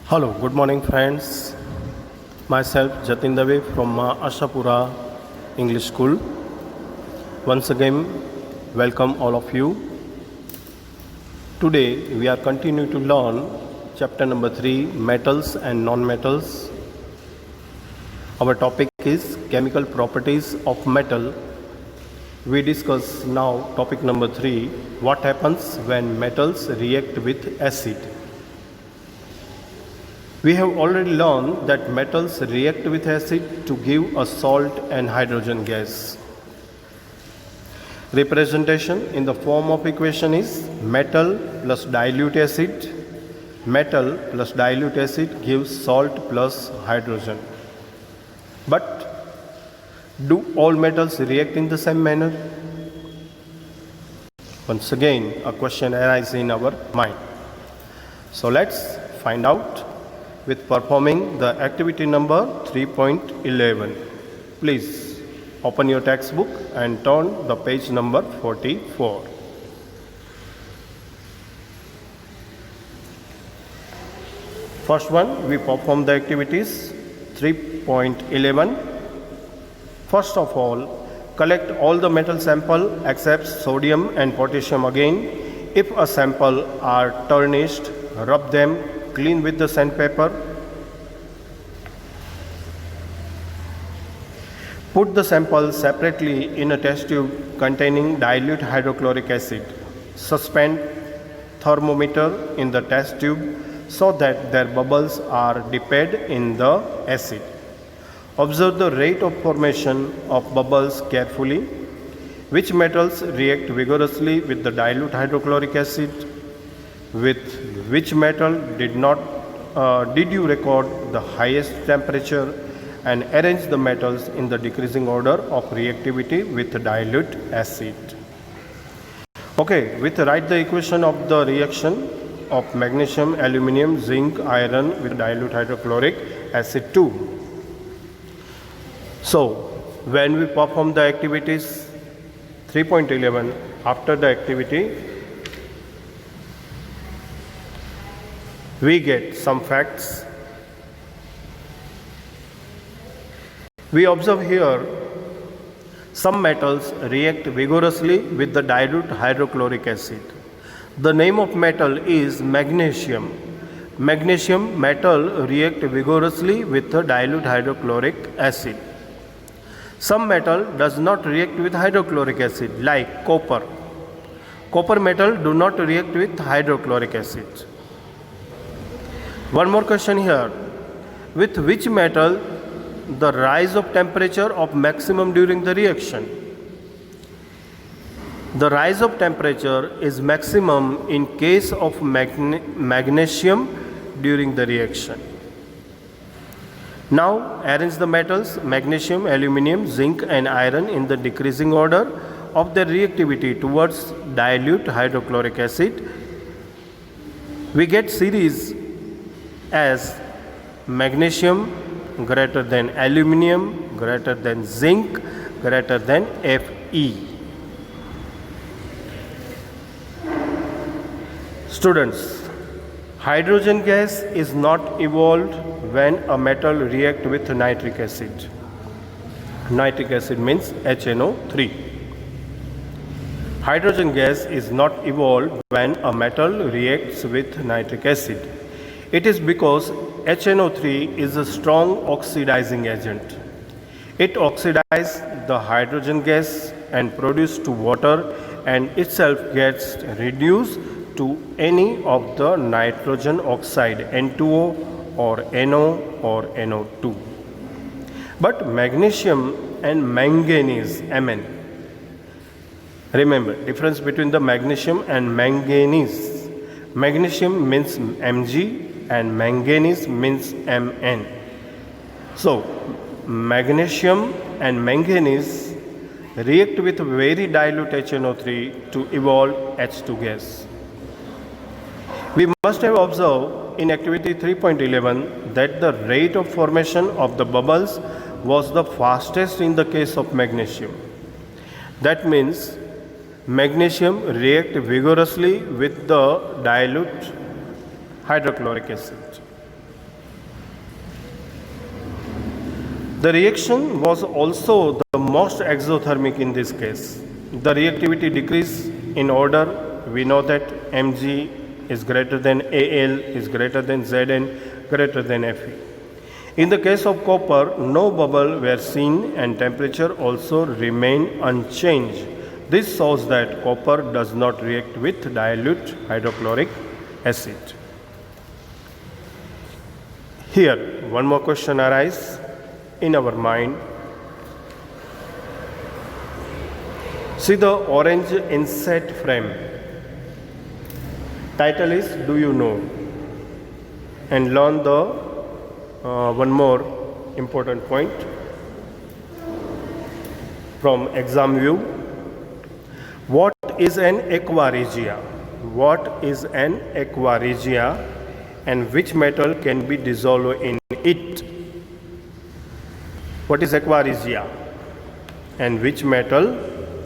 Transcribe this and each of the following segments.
Hello, good morning, friends. Myself Jatin Dave from Ashapura English School. Once again, welcome all of you. Today, we are continuing to learn chapter number 3, metals and non-metals. Our topic is chemical properties of metal. We discuss now topic number 3, what happens when metals react with acid. We have already learned that metals react with acid to give a salt and hydrogen gas. Representation in the form of equation is metal plus dilute acid. Metal plus dilute acid gives salt plus hydrogen. But do all metals react in the same manner? Once again, a question arises in our mind. So let's find out with performing the activity number 3.11. Please open your textbook and turn the page number 44. First one, we perform the activities 3.11. First of all, collect all the metal sample except sodium and potassium again. If a sample are tarnished, rub them clean with the sandpaper. Put the sample separately in a test tube containing dilute hydrochloric acid. Suspend thermometer in the test tube so that their bubbles are dipped in the acid. Observe the rate of formation of bubbles carefully. Which metals react vigorously with the dilute hydrochloric acid? With which metal did you record the highest temperature, and arrange the metals in the decreasing order of reactivity with dilute acid. Okay, write the equation of the reaction of magnesium, aluminium, zinc, iron with dilute hydrochloric acid 2. So, when we perform the activities 3.11, after the activity, we get some facts. We observe here some metals react vigorously with the dilute hydrochloric acid. The name of metal is magnesium. Magnesium metal react vigorously with the dilute hydrochloric acid. Some metal does not react with hydrochloric acid like copper. Copper metal do not react with hydrochloric acid. One more question here. With which metal the rise of temperature of maximum during the reaction? The rise of temperature is maximum in case of magnesium during the reaction. Now arrange the metals magnesium, aluminium, zinc and iron in the decreasing order of their reactivity towards dilute hydrochloric acid. We get series as magnesium greater than aluminium greater than zinc greater than Fe. Students, hydrogen gas is not evolved when a metal reacts with nitric acid. Nitric acid means HNO3. Hydrogen gas is not evolved when a metal reacts with nitric acid. It is because HNO3 is a strong oxidizing agent. It oxidizes the hydrogen gas and produces to water, and itself gets reduced to any of the nitrogen oxide N2O or NO or NO2. But magnesium and manganese Mn. Remember difference between the magnesium and manganese. Magnesium means Mg and manganese means Mn. So magnesium and manganese react with very dilute HNO3 to evolve H2 gas. We must have observed in activity 3.11 that the rate of formation of the bubbles was the fastest in the case of magnesium. That means magnesium react vigorously with the dilute hydrochloric acid. The reaction was also the most exothermic in this case. The reactivity decrease in order. We know that Mg is greater than Al is greater than Zn greater than Fe. In the case of copper, no bubble were seen and temperature also remained unchanged. This shows that copper does not react with dilute hydrochloric acid. Here, one more question arises in our mind. See the orange inset frame. Title is Do You Know? And learn the one more important point from exam view. What is an aqua regia? What is an aqua regia and which metal can be dissolved in it? What is aqua regia and which metal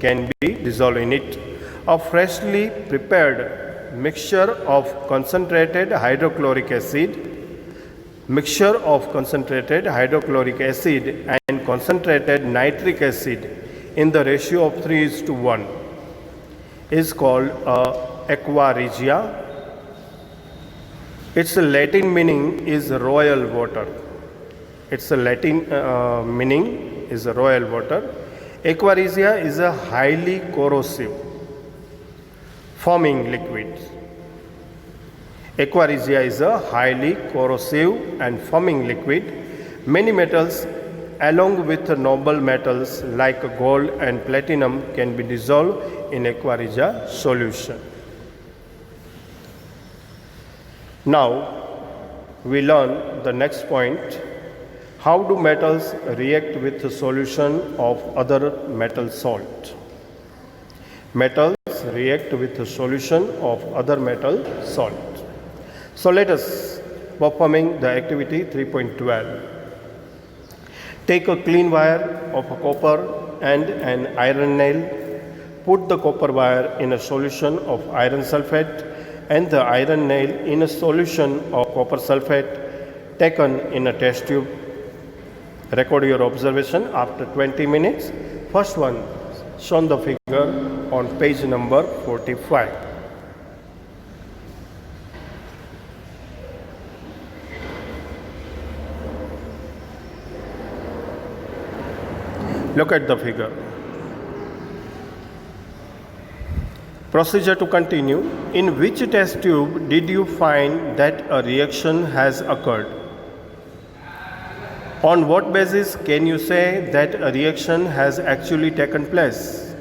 can be dissolved in it? A freshly prepared mixture of concentrated hydrochloric acid, and concentrated nitric acid in the ratio of 3:1 is called aqua regia. Its Latin meaning is royal water. Aqua regia is a highly corrosive forming liquid. Aqua regia is a highly corrosive and forming liquid. Many metals along with noble metals like gold and platinum can be dissolved in aqua regia solution. Now we learn the next point. How do metals react with the solution of other metal salt? Metals react with the solution of other metal salt. So let us performing the activity 3.12. Take a clean wire of a copper and an iron nail. Put the copper wire in a solution of iron sulfate and the iron nail in a solution of copper sulfate taken in a test tube. Record your observation after 20 minutes. First one shown the figure on page number 45. Look at the figure. Procedure to continue. In which test tube did you find that a reaction has occurred? On what basis can you say that a reaction has actually taken place?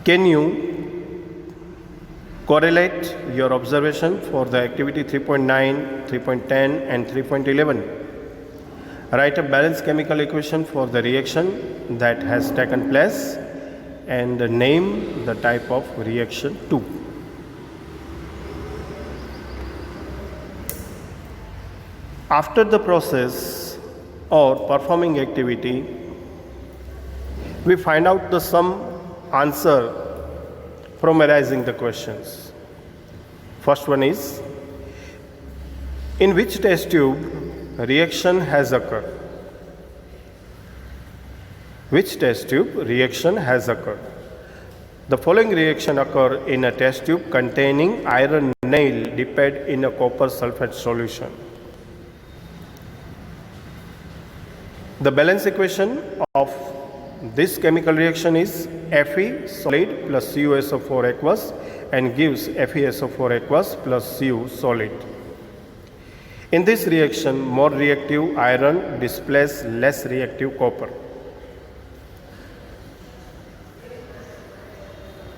Can you correlate your observation for the activity 3.9, 3.10 and 3.11? Write a balanced chemical equation for the reaction that has taken place and name the type of reaction 2. After the process or performing activity, we find out the sum answer from arising the questions. First one is, in which test tube reaction has occurred? Which test tube reaction has occurred? The following reaction occur in a test tube containing iron nail dipped in a copper sulfate solution. The balance equation of this chemical reaction is Fe solid plus CuSO4 aqueous and gives FeSO4 aqueous plus Cu solid. In this reaction, more reactive iron displaces less reactive copper.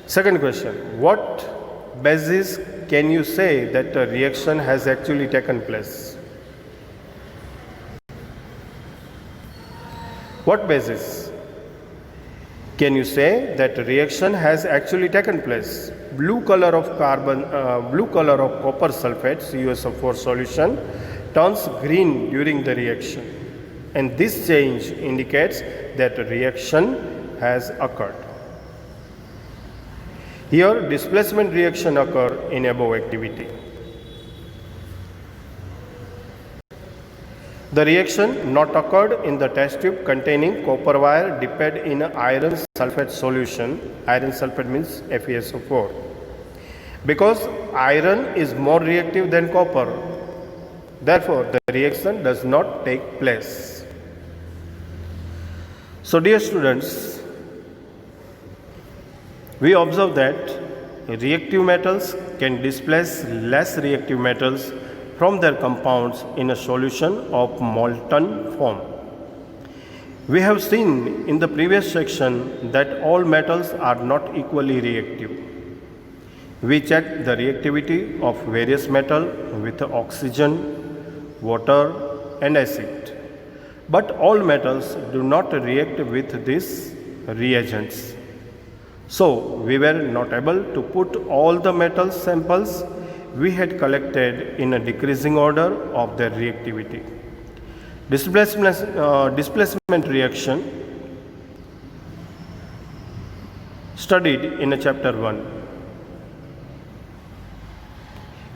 Second question, what basis can you say that a reaction has actually taken place? What basis can you say that a reaction has actually taken place? Blue color of copper sulfate CuSO4 solution turns green during the reaction, and this change indicates that a reaction has occurred. Here displacement reaction occur in above activity. The reaction not occurred in the test tube containing copper wire dipped in iron sulfate solution. Iron sulfate means FeSO4. Because iron is more reactive than copper, therefore the reaction does not take place. So dear students, we observe that reactive metals can displace less reactive metals from their compounds in a solution of molten form. We have seen in the previous section that all metals are not equally reactive. We checked the reactivity of various metals with oxygen, water and acid. But all metals do not react with these reagents. So we were not able to put all the metal samples we had collected in a decreasing order of their reactivity. Displacement reaction studied in chapter 1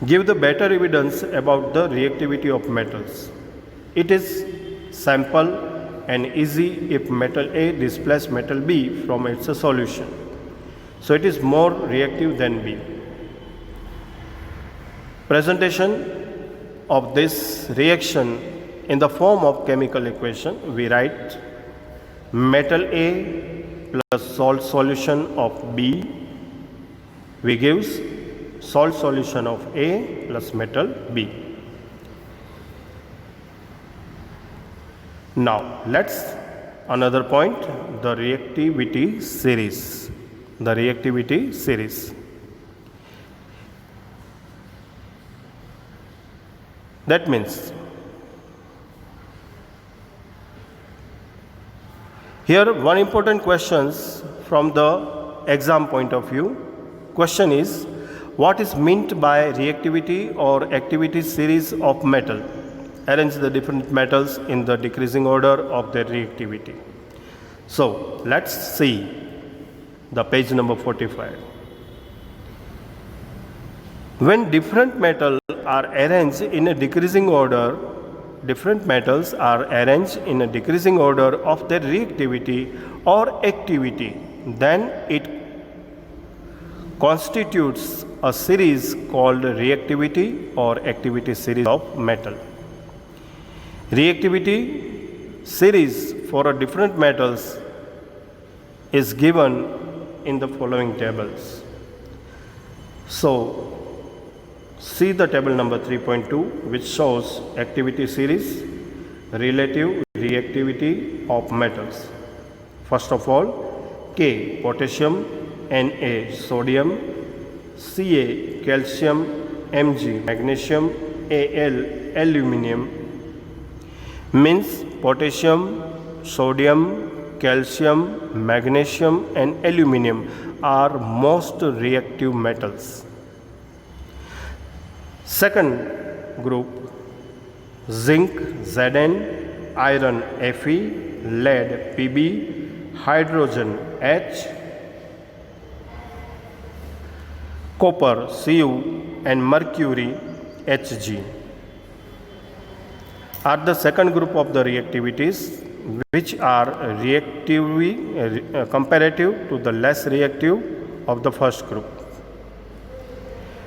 give the better evidence about the reactivity of metals. It is simple and easy if metal A displaces metal B from its solution. So it is more reactive than B. Presentation of this reaction in the form of chemical equation, we write metal A plus salt solution of B, we gives salt solution of A plus metal B. Now let's another point, the reactivity series. The reactivity series. That means here one important question from the exam point of view. Question is, what is meant by reactivity or activity series of metal? Arrange the different metals in the decreasing order of their reactivity. So let's see the page number 45. When different metals are arranged in a decreasing order, different metals are arranged in a decreasing order of their reactivity or activity, then it constitutes a series called reactivity or activity series of metal. Reactivity series for a different metals is given in the following tables. So see the table number 3.2, which shows activity series, relative reactivity of metals. First of all, K potassium, Na sodium, Ca calcium, Mg magnesium, Al aluminium. Means potassium, sodium, calcium, magnesium and aluminium are most reactive metals. Second group, zinc Zn, iron Fe, lead Pb, hydrogen H, copper Cu and mercury Hg are the second group of the reactivities, which are comparative to the less reactive of the first group.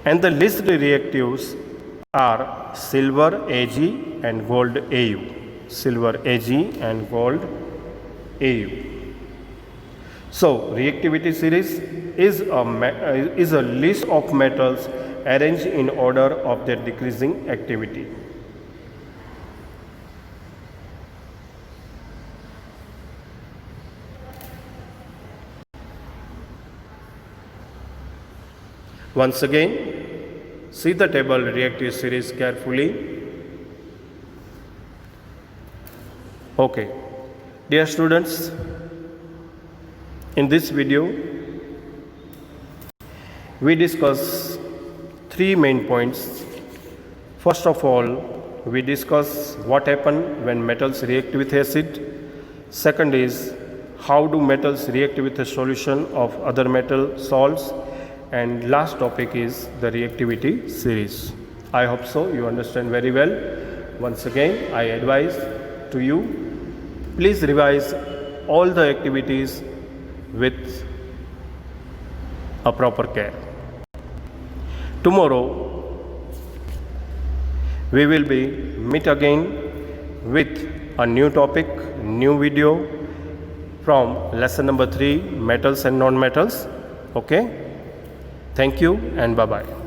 And the least reactives are silver Ag and gold Au. Silver Ag and gold Au. So reactivity series is a list of metals arranged in order of their decreasing activity. Once again, see the table reactive series carefully. Okay, dear students, in this video we discuss three main points. First of all, we discuss what happens when metals react with acid. Second is how do metals react with a solution of other metal salts. And last topic is the reactivity series. I hope so you understand very well. Once again, I advise to you, please revise all the activities with a proper care. Tomorrow we will be meet again with a new topic, new video from lesson number 3, metals and non-metals. Okay, thank you and bye bye.